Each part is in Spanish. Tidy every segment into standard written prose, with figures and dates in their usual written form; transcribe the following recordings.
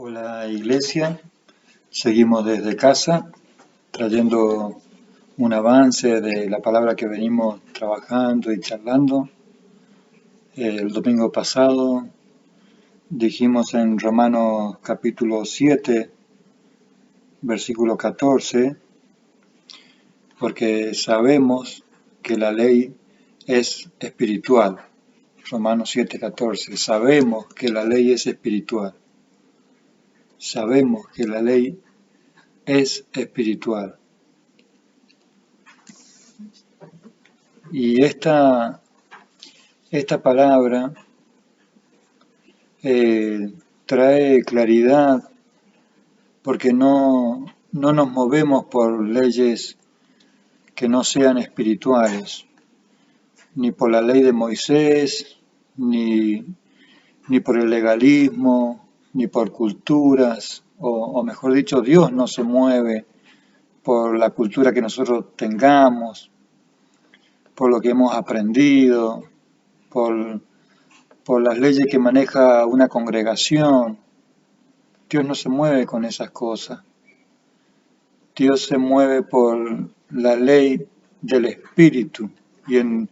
Hola Iglesia, seguimos desde casa trayendo un avance de la palabra que venimos trabajando y charlando. El domingo pasado dijimos en Romanos capítulo 7, versículo 14, porque sabemos que la ley es espiritual. Romanos 7, 14, sabemos que la ley es espiritual. Sabemos que la ley es espiritual. Y esta palabra trae claridad porque no nos movemos por leyes que no sean espirituales, ni por la ley de Moisés, ni por el legalismo, ni por culturas, o mejor dicho, Dios no se mueve por la cultura que nosotros tengamos, por lo que hemos aprendido, por las leyes que maneja una congregación. Dios no se mueve con esas cosas. Dios se mueve por la ley del Espíritu. Y en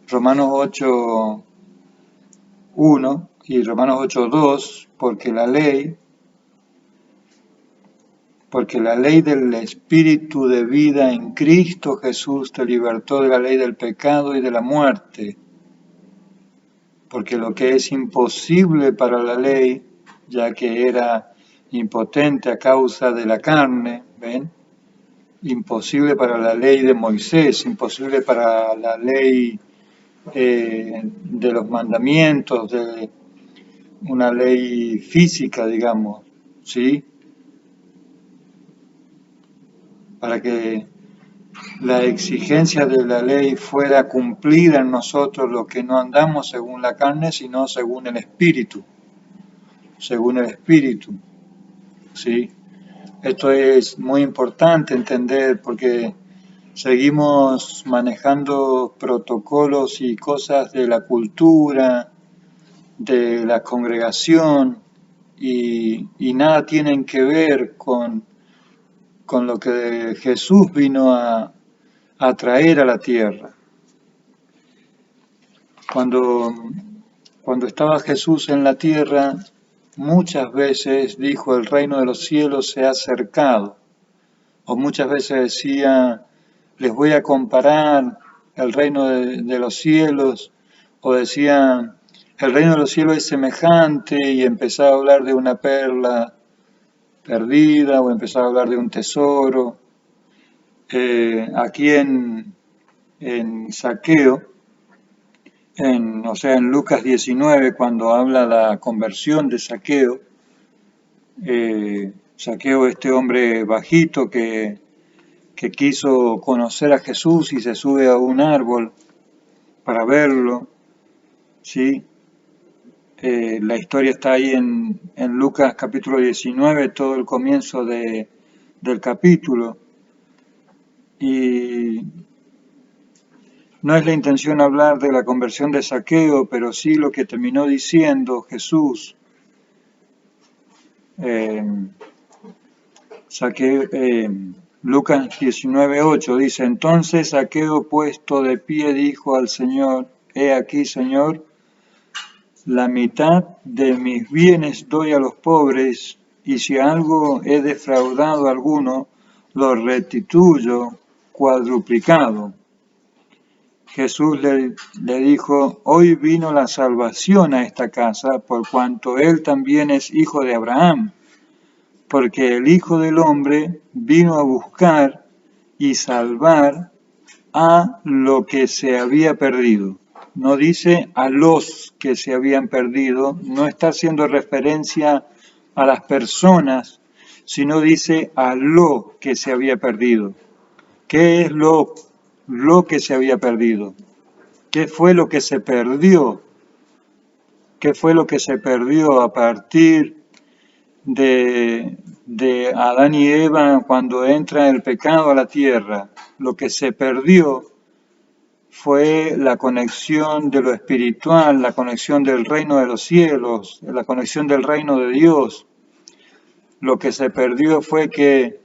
Romanos 8:1 y Romanos 8:2, porque la ley del Espíritu de vida en Cristo Jesús te libertó de la ley del pecado y de la muerte. Porque lo que es imposible para la ley, ya que era impotente a causa de la carne, ¿ven? Imposible para la ley de Moisés, imposible para la ley de los mandamientos, de una ley física, digamos, ¿sí? Para que la exigencia de la ley fuera cumplida en nosotros, lo que no andamos según la carne, sino según el Espíritu, ¿sí? Esto es muy importante entender porque seguimos manejando protocolos y cosas de la cultura, de la congregación, y nada tienen que ver con lo que Jesús vino a traer a la tierra. Cuando estaba Jesús en la tierra, muchas veces dijo: el reino de los cielos se ha acercado. O muchas veces decía: les voy a comparar el reino de los cielos. O decía: el reino de los cielos es semejante, y empezaba a hablar de una perla perdida, o empezaba a hablar de un tesoro. Aquí en Zaqueo, en Lucas 19, cuando habla la conversión de Zaqueo, Zaqueo, este hombre bajito que quiso conocer a Jesús y se sube a un árbol para verlo, ¿sí? La historia está ahí en Lucas capítulo 19, todo el comienzo del capítulo. Y no es la intención hablar de la conversión de Zaqueo, pero sí lo que terminó diciendo Jesús. Lucas 19:8 dice: entonces Zaqueo, puesto de pie, dijo al Señor: he aquí, Señor, la mitad de mis bienes doy a los pobres, y si algo he defraudado a alguno, lo restituyo cuadruplicado. Jesús le dijo: hoy vino la salvación a esta casa, por cuanto él también es hijo de Abraham, porque el Hijo del Hombre vino a buscar y salvar a lo que se había perdido. No dice a los que se habían perdido, no está haciendo referencia a las personas, sino dice a lo que se había perdido. ¿Qué es lo que se había perdido? ¿Qué fue lo que se perdió? ¿Qué fue lo que se perdió a partir de Adán y Eva cuando entra el pecado a la tierra? Lo que se perdió fue la conexión de lo espiritual, la conexión del reino de los cielos, la conexión del reino de Dios. Lo que se perdió fue que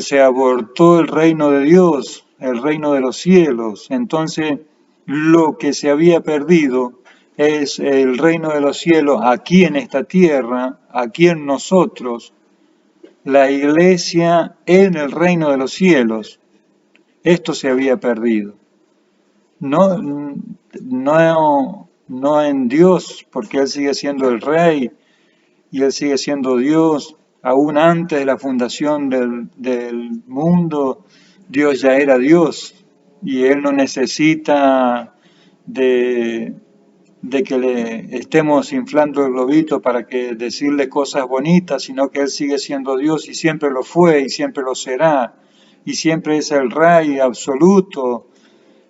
se abortó el reino de Dios, el reino de los cielos. Entonces, lo que se había perdido es el reino de los cielos aquí en esta tierra, aquí en nosotros, la iglesia en el reino de los cielos. Esto se había perdido. No, no en Dios, porque Él sigue siendo el Rey y Él sigue siendo Dios. Aún antes de la fundación del mundo, Dios ya era Dios y Él no necesita de que le estemos inflando el globito para que decirle cosas bonitas, sino que Él sigue siendo Dios y siempre lo fue y siempre lo será y siempre es el Rey absoluto,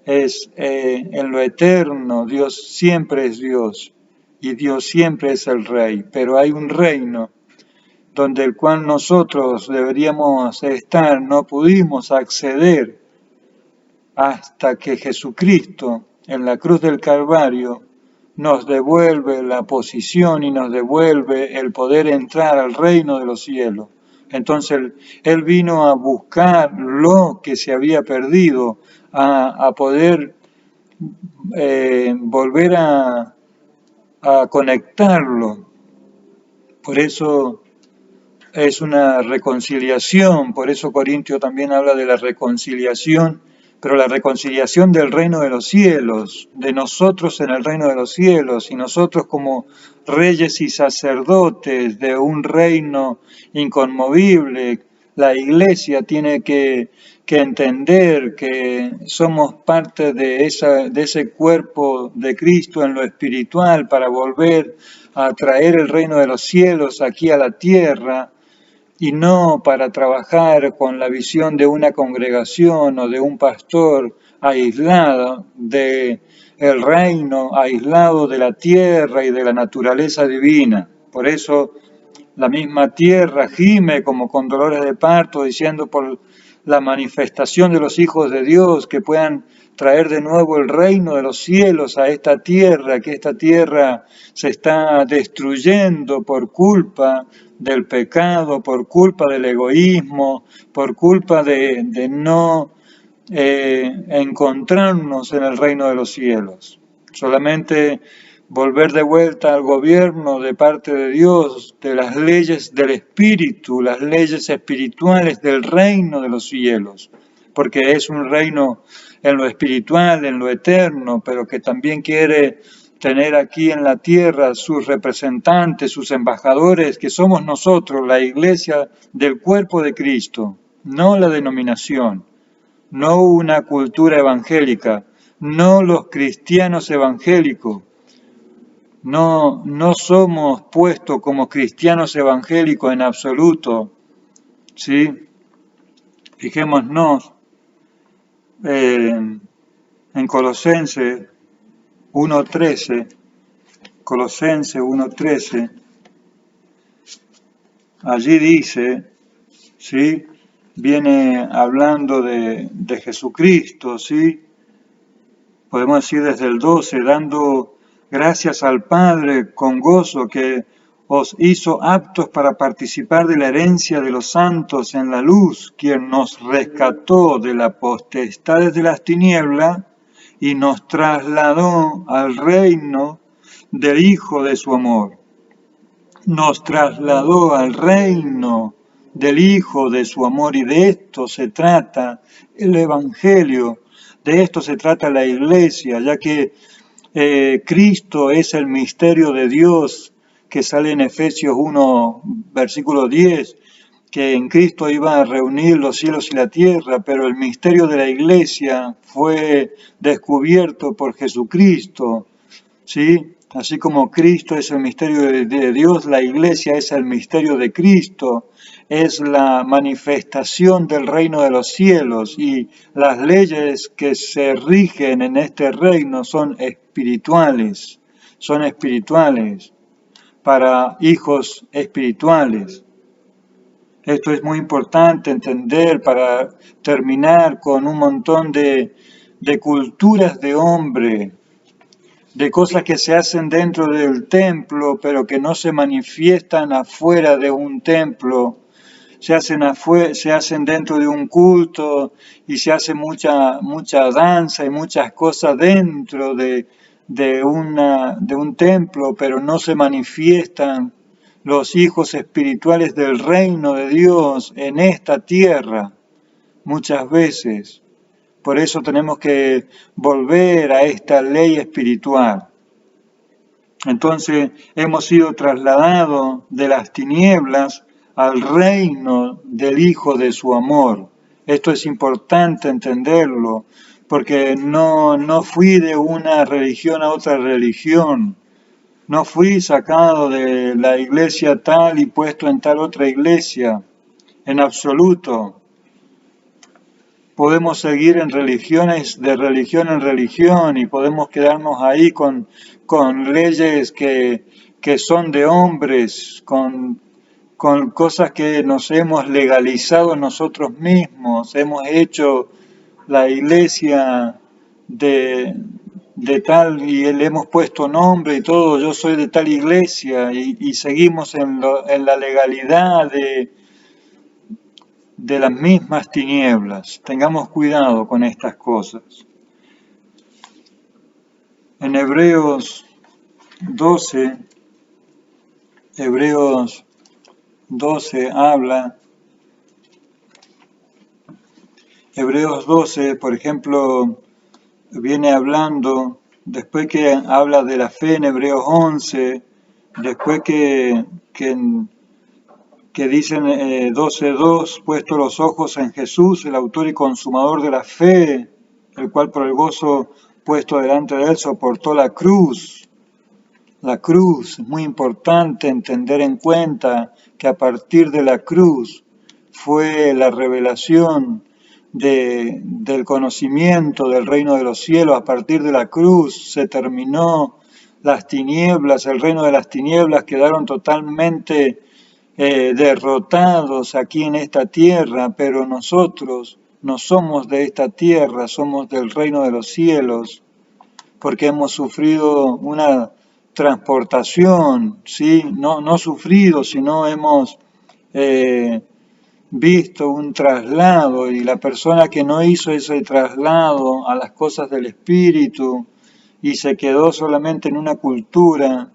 es en lo eterno, Dios siempre es Dios y Dios siempre es el Rey, pero hay un reino donde el cual nosotros deberíamos estar, no pudimos acceder hasta que Jesucristo en la cruz del Calvario nos devuelve la posición y nos devuelve el poder entrar al reino de los cielos. Entonces Él vino a buscar lo que se había perdido, a poder volver a conectarlo. Por eso es una reconciliación, por eso Corintio también habla de la reconciliación, pero la reconciliación del reino de los cielos, de nosotros en el reino de los cielos, y nosotros como reyes y sacerdotes de un reino inconmovible. La iglesia tiene que entender que somos parte de ese cuerpo de Cristo en lo espiritual para volver a traer el reino de los cielos aquí a la tierra, y no para trabajar con la visión de una congregación o de un pastor aislado del reino, aislado de la tierra y de la naturaleza divina. Por eso la misma tierra gime como con dolores de parto, diciendo por la manifestación de los hijos de Dios que puedan traer de nuevo el reino de los cielos a esta tierra, que esta tierra se está destruyendo por culpa del pecado, por culpa del egoísmo, por culpa de no encontrarnos en el reino de los cielos. Solamente volver de vuelta al gobierno de parte de Dios, de las leyes del Espíritu, las leyes espirituales del reino de los cielos, porque es un reino en lo espiritual, en lo eterno, pero que también quiere tener aquí en la tierra sus representantes, sus embajadores, que somos nosotros, la iglesia del cuerpo de Cristo, no la denominación, no una cultura evangélica, no los cristianos evangélicos. No somos puestos como cristianos evangélicos en absoluto, ¿sí? Fijémonos en Colosenses 1.13, Colosenses 1.13, allí dice, ¿sí? Viene hablando de Jesucristo, ¿sí? Podemos decir desde el 12, dando gracias al Padre con gozo que os hizo aptos para participar de la herencia de los santos en la luz, quien nos rescató de la potestad de las tinieblas y nos trasladó al reino del Hijo de su amor. Nos trasladó al reino del Hijo de su amor, y de esto se trata el Evangelio, de esto se trata la Iglesia, ya que Cristo es el misterio de Dios, que sale en Efesios 1, versículo 10, que en Cristo iba a reunir los cielos y la tierra, pero el misterio de la Iglesia fue descubierto por Jesucristo, ¿sí? Así como Cristo es el misterio de Dios, la Iglesia es el misterio de Cristo, es la manifestación del reino de los cielos, y las leyes que se rigen en este reino son espirituales para hijos espirituales. Esto es muy importante entender para terminar con un montón de culturas de hombre, de cosas que se hacen dentro del templo, pero que no se manifiestan afuera de un templo. Se hacen dentro de un culto y se hace mucha danza y muchas cosas dentro de un templo, pero no se manifiestan los hijos espirituales del reino de Dios en esta tierra muchas veces. Por eso tenemos que volver a esta ley espiritual. Entonces hemos sido trasladados de las tinieblas al reino del Hijo de su amor. Esto es importante entenderlo, porque no fui de una religión a otra religión. No fui sacado de la iglesia tal y puesto en tal otra iglesia, en absoluto. Podemos seguir en religiones, de religión en religión, y podemos quedarnos ahí con leyes que son de hombres, con cosas que nos hemos legalizado nosotros mismos, hemos hecho la iglesia de tal y le hemos puesto nombre y todo, yo soy de tal iglesia y seguimos en la legalidad de las mismas tinieblas. Tengamos cuidado con estas cosas. En Hebreos 12 habla, Hebreos 12, por ejemplo, viene hablando, después que habla de la fe en Hebreos 11, después que dicen 12:2, puesto los ojos en Jesús, el autor y consumador de la fe, el cual por el gozo puesto delante de él soportó la cruz. La cruz, es muy importante entender en cuenta que a partir de la cruz fue la revelación del conocimiento del reino de los cielos. A partir de la cruz se terminó las tinieblas, el reino de las tinieblas quedaron totalmente derrotados aquí en esta tierra, pero nosotros no somos de esta tierra, somos del reino de los cielos, porque hemos sufrido una transportación, ¿sí? No sufrido, sino hemos visto un traslado, y la persona que no hizo ese traslado a las cosas del espíritu y se quedó solamente en una cultura.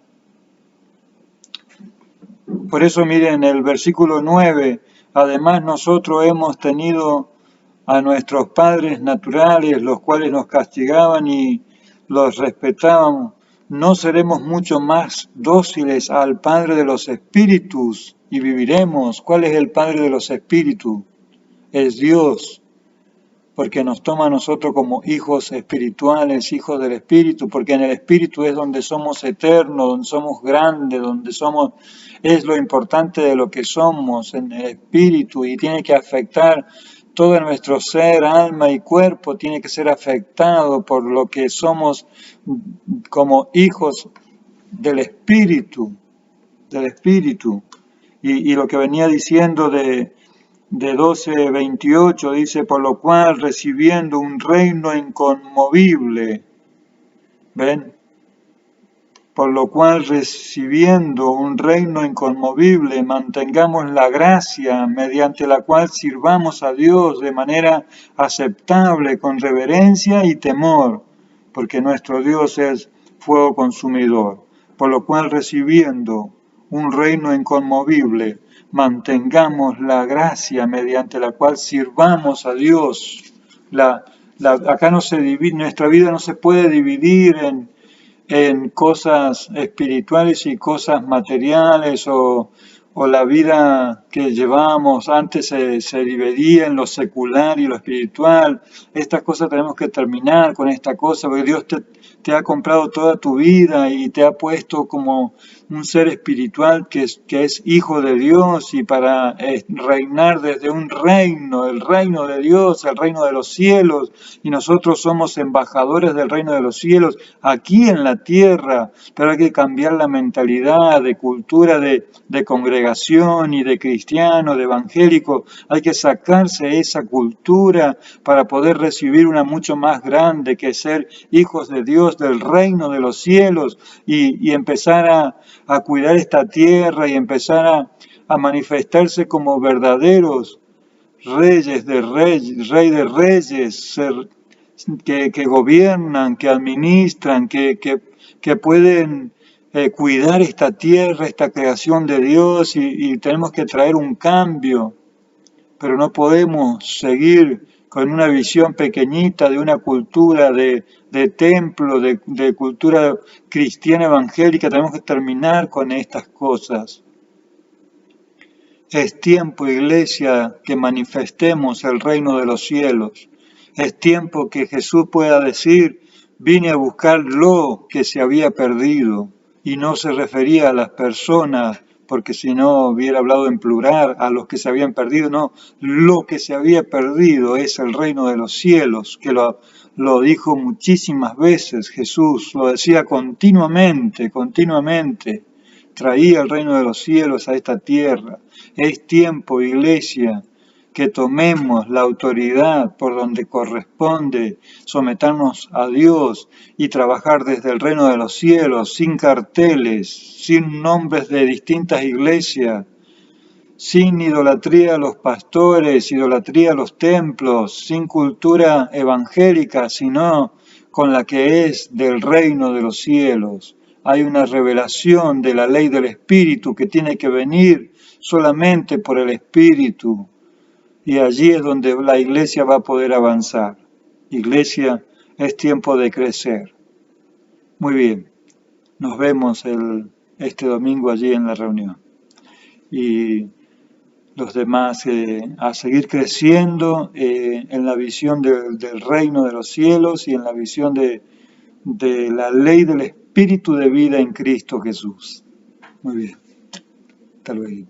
Por eso miren el versículo 9, además nosotros hemos tenido a nuestros padres naturales, los cuales nos castigaban y los respetábamos. ¿No seremos mucho más dóciles al Padre de los Espíritus y viviremos? ¿Cuál es el Padre de los Espíritus? Es Dios, porque nos toma a nosotros como hijos espirituales, hijos del Espíritu, porque en el Espíritu es donde somos eternos, donde somos grandes, es lo importante de lo que somos en el Espíritu, y tiene que afectar todo nuestro ser, alma y cuerpo, tiene que ser afectado por lo que somos como hijos del Espíritu, y lo que venía diciendo de 12:28 dice, por lo cual recibiendo un reino inconmovible, ¿ven? Por lo cual recibiendo un reino inconmovible, mantengamos la gracia mediante la cual sirvamos a Dios de manera aceptable, con reverencia y temor, porque nuestro Dios es fuego consumidor. Por lo cual recibiendo un reino inconmovible, mantengamos la gracia mediante la cual sirvamos a Dios. Acá no se divide, nuestra vida no se puede dividir en cosas espirituales y cosas materiales, o la vida que llevamos. Antes se dividía en lo secular y lo espiritual. Estas cosas tenemos que terminar con esta cosa, porque Dios te ha comprado toda tu vida y te ha puesto como un ser espiritual que es hijo de Dios, y para reinar desde un reino, el reino de Dios, el reino de los cielos, y nosotros somos embajadores del reino de los cielos aquí en la tierra, pero hay que cambiar la mentalidad de cultura de congregación y de cristiano, de evangélico. Hay que sacarse esa cultura para poder recibir una mucho más grande, que es ser hijos de Dios, del reino de los cielos, y empezar a cuidar esta tierra y empezar a manifestarse como verdaderos reyes de reyes, rey de reyes, que gobiernan, que administran, que pueden cuidar esta tierra, esta creación de Dios, y tenemos que traer un cambio, pero no podemos seguir con una visión pequeñita de una cultura de templo, de cultura cristiana evangélica. Tenemos que terminar con estas cosas. Es tiempo, Iglesia, que manifestemos el reino de los cielos. Es tiempo que Jesús pueda decir, vine a buscar lo que se había perdido. Y no se refería a las personas, porque si no hubiera hablado en plural, a los que se habían perdido. No, lo que se había perdido es el reino de los cielos, que lo dijo muchísimas veces Jesús, lo decía continuamente. Traía el reino de los cielos a esta tierra. Es tiempo, Iglesia, que tomemos la autoridad por donde corresponde, someternos a Dios y trabajar desde el reino de los cielos, sin carteles, sin nombres de distintas iglesias, sin idolatría a los pastores, idolatría a los templos, sin cultura evangélica, sino con la que es del reino de los cielos. Hay una revelación de la ley del Espíritu que tiene que venir solamente por el Espíritu. Y allí es donde la iglesia va a poder avanzar. Iglesia, es tiempo de crecer. Muy bien, nos vemos este domingo allí en la reunión. Y los demás a seguir creciendo en la visión del reino de los cielos y en la visión de la ley del Espíritu de vida en Cristo Jesús. Muy bien, hasta luego.